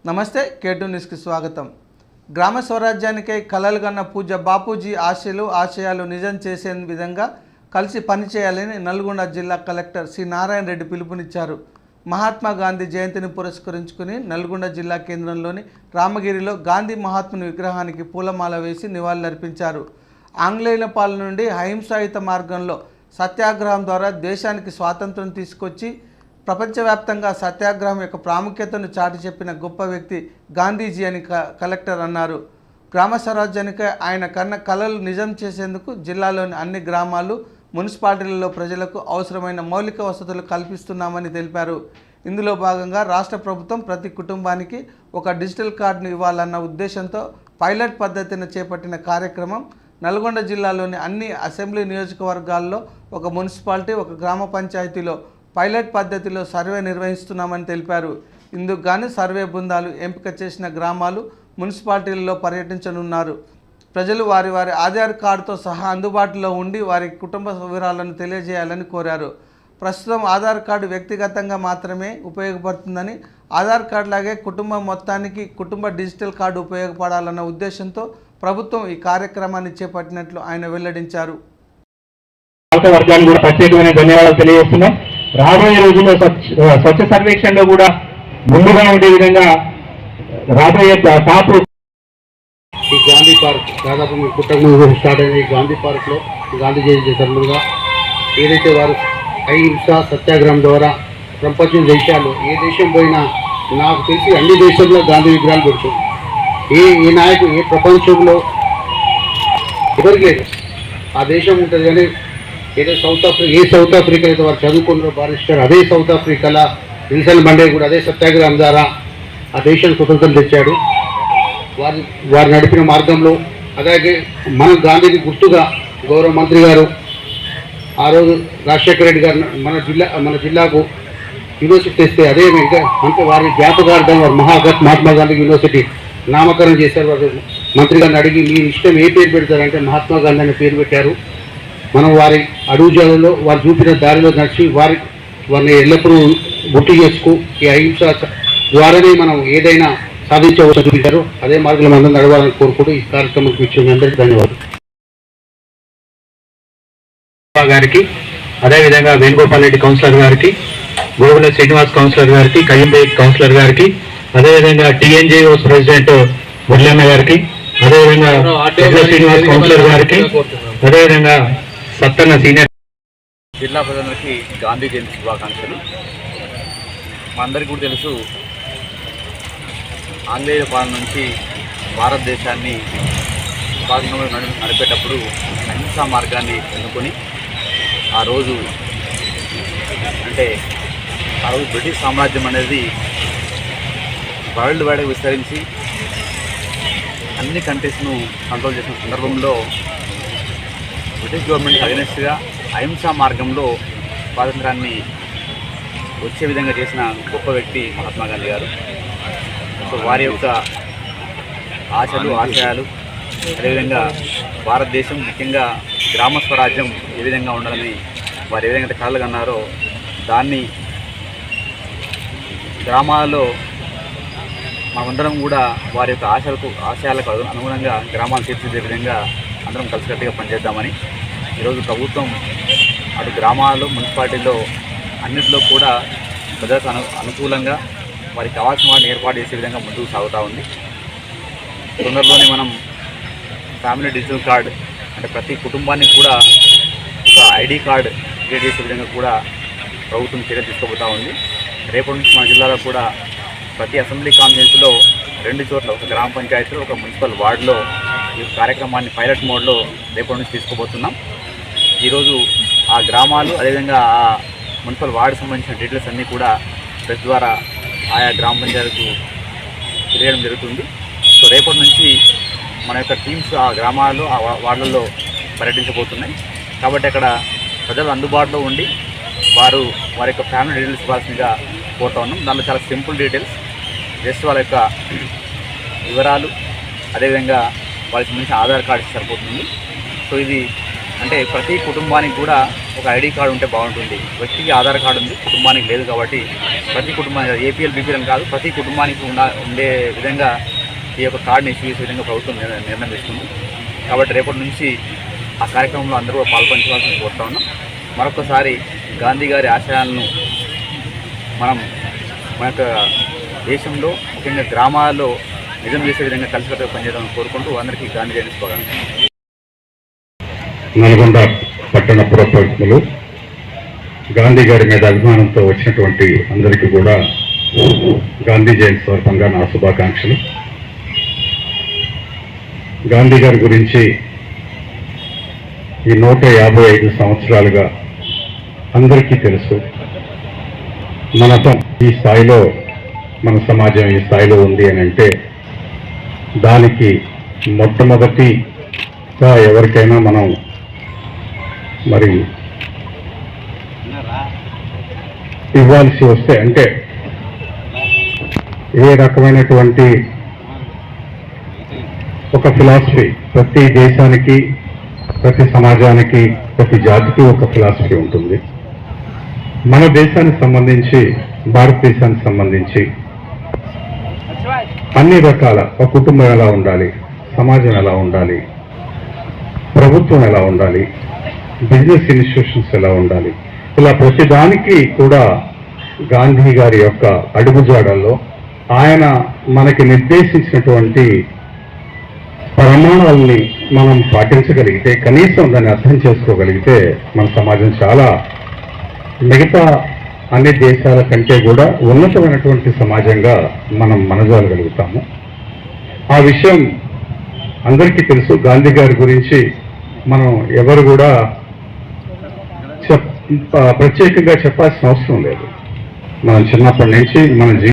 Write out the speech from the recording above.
నమస్తే K2 న్యూస్కి స్వాగతం. గ్రామ స్వరాజ్యానికై కలలు కన్న పూజ్య బాపూజీ ఆశయాలు నిజం చేసే విధంగా కలిసి పనిచేయాలని నల్గొండ జిల్లా కలెక్టర్ సి నారాయణ రెడ్డి పిలుపునిచ్చారు. మహాత్మా గాంధీ జయంతిని పురస్కరించుకుని నల్గొండ జిల్లా కేంద్రంలోని రామగిరిలో గాంధీ మహాత్ముని విగ్రహానికి పూలమాల వేసి నివాళులర్పించారు. ఆంగ్లేయుల పాలన నుండి అహింసాయుత మార్గంలో సత్యాగ్రహం ద్వారా దేశానికి స్వాతంత్రం తీసుకొచ్చి ప్రపంచవ్యాప్తంగా సత్యాగ్రహం యొక్క ప్రాముఖ్యతను చాటి చెప్పిన గొప్ప వ్యక్తి గాంధీజీ అని కలెక్టర్ అన్నారు. గ్రామ స్వరాజ్యానికి ఆయన కన్న కలలు నిజం చేసేందుకు జిల్లాలోని అన్ని గ్రామాలు, మున్సిపాలిటీలలో ప్రజలకు అవసరమైన మౌలిక వసతులు కల్పిస్తున్నామని తెలిపారు. ఇందులో భాగంగా రాష్ట్ర ప్రభుత్వం ప్రతి కుటుంబానికి ఒక డిజిటల్ కార్డును ఇవ్వాలన్న ఉద్దేశంతో పైలట్ పద్ధతిని చేపట్టిన కార్యక్రమం నల్గొండ జిల్లాలోని అన్ని అసెంబ్లీ నియోజకవర్గాల్లో ఒక మున్సిపాలిటీ, ఒక గ్రామ పంచాయతీలో పైలట్ పద్ధతిలో సర్వే నిర్వహిస్తున్నామని తెలిపారు. ఇందుకు గాను సర్వే బృందాలు ఎంపిక చేసిన గ్రామాలు, మున్సిపాలిటీలలో పర్యటించనున్నారు. ప్రజలు వారి ఆధార్ కార్డుతో సహా అందుబాటులో ఉండి వారి కుటుంబ వివరాలను తెలియజేయాలని కోరారు. ప్రస్తుతం ఆధార్ కార్డు వ్యక్తిగతంగా మాత్రమే ఉపయోగపడుతుందని, ఆధార్ కార్డు లాగే కుటుంబం మొత్తానికి కుటుంబ డిజిటల్ కార్డు ఉపయోగపడాలన్న ఉద్దేశంతో ప్రభుత్వం ఈ కార్యక్రమాన్ని చేపట్టినట్లు ఆయన వెల్లడించారు. వర్గానికి కూడా ప్రత్యేకమైన ధన్యవాదాలు తెలియజేస్తున్నాం. రాబోయే రోజుల్లో స్వచ్ఛ సర్వేక్షణలో కూడా ముందుగా ఉండే విధంగా రాబోయే టాప్ ఈ గాంధీ పార్క్ దాదాపు మీ పుట్టక స్టార్ట్ అయింది. ఈ గాంధీ పార్క్లో గాంధీ జయంతి సందర్భంగా ఏదైతే వారు అహింస సత్యాగ్రహం ద్వారా ప్రపంచ దేశాలు ఏ దేశం పోయినా నాకు తెలిసి అన్ని దేశంలో గాంధీ విగ్రహాలు పెడుతుంది. ఏ నాయకుడు ఏ ప్రపంచంలో ఎవరికి లేదు, ఆ దేశం ఉంటుంది. కానీ ఏదో సౌత్ ఆఫ్రికా అయితే వారు చదువుకున్నారు బారిస్టర్, అదే సౌత్ ఆఫ్రికాలో నెల్సన్ మండేలా కూడా అదే సత్యాగ్రహం ద్వారా ఆ దేశానికి స్వతంత్రం తెచ్చాడు. వారు నడిపిన మార్గంలో అలాగే మన గాంధీకి గుర్తుగా గౌరవ మంత్రి గారు ఆ రోజు రాజశేఖర రెడ్డి గారు మన జిల్లాకు యూనివర్సిటీ తెస్తే అదే ఇంకా అంటే వారి జ్ఞాపకార్థం వారు మహాత్మా గాంధీ యూనివర్సిటీ నామకరణం చేశారు. వారు మంత్రి గారిని అడిగి మీ ఇష్టం ఏ పేరు పెడతారంటే మహాత్మా గాంధీ అనే పేరు పెట్టారు. మనం వారి అడుగుజాలలో వారు చూపిన దారిలో నడిచి వారిని ఎల్లప్పుడూ గుర్తు చేసుకు ఈ అహింస ద్వారానే మనం ఏదైనా సాధించవచ్చు చూపించారు. అదే మార్గంలో మనం నడవాలని కోరుకుంటూ ఈ కార్యక్రమానికి ఇచ్చిన అందరికీ ధన్యవాదాలు. గారికి, అదేవిధంగా వేణుగోపాల్ రెడ్డి కౌన్సిలర్ గారికి, గోగుల శ్రీనివాస్ కౌన్సిలర్ గారికి, కయ్యంబేగ్ కౌన్సిలర్ గారికి, అదేవిధంగా టీఎన్జీఓస్ ప్రెసిడెంట్ మురళన్న గారికి, అదేవిధంగా శ్రీనివాస్ కౌన్సిలర్ గారికి, అదేవిధంగా సత్తన్న సీనియర్ జిల్లా ప్రజలకి గాంధీ జయంతి శుభాకాంక్షలు. మనందరికీ కూడా తెలుసు, ఆంగ్లేయుల పాలన నుంచి భారతదేశాన్ని స్వాతంత్రంలో నడిపేటప్పుడు అహింసా మార్గాన్ని ఎన్నుకొని ఆ రోజు బ్రిటిష్ సామ్రాజ్యం అనేది వరల్డ్ వైడ్గా విస్తరించి అన్ని కంట్రీస్ను కంట్రోల్ చేసిన సందర్భంలో బ్రిటిష్ గవర్నమెంట్ అగెనెస్ట్గా అహింసా మార్గంలో స్వాతంత్రాన్ని వచ్చే విధంగా చేసిన గొప్ప వ్యక్తి మహాత్మా గాంధీ గారు. సో వారి యొక్క ఆశయాలు అదేవిధంగా భారతదేశం ముఖ్యంగా గ్రామ స్వరాజ్యం ఏ విధంగా ఉండాలని వారు ఏ విధంగా కలలు కన్నారో దాన్ని గ్రామాలలో మనమందరం కూడా వారి యొక్క ఆశయాలకు అనుగుణంగా గ్రామాలు తీర్చిదిద్దే విధంగా అందరం కలిసికట్టుగా పనిచేద్దామని ఈరోజు ప్రభుత్వం అటు గ్రామాల్లో, మున్సిపాలిటీల్లో అన్నింటిలో కూడా ప్రజలకు అనుకూలంగా వారికి కావాల్సిన వాటిని ఏర్పాటు చేసే విధంగా ముందుకు సాగుతూ ఉంది. తొందరలోనే మనం ఫ్యామిలీ డిజిటల్ కార్డ్ అంటే ప్రతి కుటుంబానికి కూడా ఒక ఐడి కార్డ్ క్రియేట్ చేసే విధంగా కూడా ప్రభుత్వం చర్య తీసుకోబోతూ ఉంది. రేపటి నుంచి మన జిల్లాలో కూడా ప్రతి అసెంబ్లీ కాన్ఫరెన్స్లో 2 చోట్ల ఒక గ్రామ పంచాయతీలో, ఒక మున్సిపల్ వార్డులో ఈ కార్యక్రమాన్ని పైలట్ మోడ్లో రేపటి నుంచి తీసుకోబోతున్నాం. ఈరోజు ఆ గ్రామాలు అదేవిధంగా ఆ మున్సిపల్ వార్డుకు సంబంధించిన డీటెయిల్స్ అన్నీ కూడా ప్రెస్ ద్వారా ఆయా గ్రామ పంచాయతీలకు తెలియడం జరుగుతుంది. సో రేపటి నుంచి మన యొక్క టీమ్స్ ఆ గ్రామాల్లో, ఆ వార్డులలో పర్యటించబోతున్నాయి. కాబట్టి అక్కడ ప్రజలు అందుబాటులో ఉండి వారి యొక్క ఫ్యామిలీ డీటెయిల్స్ ఇవ్వాల్సిందిగా కోరుతా ఉన్నాం. దాంట్లో చాలా సింపుల్ డీటెయిల్స్, జస్ట్ వాళ్ళ యొక్క వివరాలు అదేవిధంగా వాళ్ళకి సంబంధించిన ఆధార్ కార్డు సరిపోతుంది. సో ఇది అంటే ప్రతి కుటుంబానికి కూడా ఒక ఐడి కార్డు ఉంటే బాగుంటుంది. వ్యక్తికి ఆధార్ కార్డు ఉంది, కుటుంబానికి లేదు. కాబట్టి ప్రతి కుటుంబానికి ఏపీఎల్ బీపీఎల్ కాదు, ప్రతి కుటుంబానికి ఉండే విధంగా ఈ యొక్క కార్డుని ఇష్యూ చేసే విధంగా ప్రభుత్వం నిర్ణయం తీసుకుంది. కాబట్టి రేపటి నుంచి ఆ కార్యక్రమంలో అందరూ పాల్పంచవలసింది కోరుతా ఉన్నాం. మరొకసారి గాంధీ గారి ఆశయాలను మనం మన యొక్క దేశంలో ముఖ్యంగా గ్రామాల్లో నిజం చేసే విధంగా కలిసికట్టుగా పనిచేయడం కోరుకుంటూ అందరికీ గాంధీ జయంతి శుభాకాంక్షలు. నల్గొండ పట్టణ పురప్రముఖులు గాంధీ గారి మీద అభిమానంతో వచ్చినటువంటి అందరికీ కూడా గాంధీ జయంతి సందర్భంగా నా శుభాకాంక్షలు. గాంధీ గారి గురించి ఈ 155 సంవత్సరాలుగా అందరికీ తెలుసు. ఈ స్థాయిలో మన సమాజం ఈ స్థాయిలో ఉంది అని అంటే దానికి మొట్టమొదటిగా ఎవరికైనా మనం మరి ఇవ్వాల్సి వస్తే అంటే ఏ రకమైనటువంటి ఒక ఫిలాసఫీ ప్రతి దేశానికి, ప్రతి సమాజానికి, ప్రతి జాతికి ఒక ఫిలాసఫీ ఉంటుంది. మన దేశానికి సంబంధించి, భారతదేశానికి సంబంధించి అన్ని రకాల ఒక కుటుంబం ఎలా ఉండాలి, సమాజం ఎలా ఉండాలి, ప్రభుత్వం ఎలా ఉండాలి, బిజినెస్ ఇన్స్టిట్యూషన్స్ ఎలా ఉండాలి, ఇలా ప్రతిదానికి కూడా గాంధీ గారి యొక్క అడుగుజాడల్లో ఆయన మనకి నిర్దేశించినటువంటి ప్రమాణాలని మనం పాటించగలిగితే, కనీసం దాన్ని అర్థం చేసుకోగలిగితే మన సమాజం చాలా మిగతా అన్ని దేశాల కంటే కూడా ఉన్నతమైనటువంటి సమాజంగా మనం మనజాలగలుగుతాము. ఆ విషయం అందరికీ తెలుసు. గాంధీ గారి గురించి మనం ఎవరు కూడా ప్రత్యేకంగా చెప్పాల్సిన అవసరం లేదు. మనం చిన్నప్పటి నుంచి మన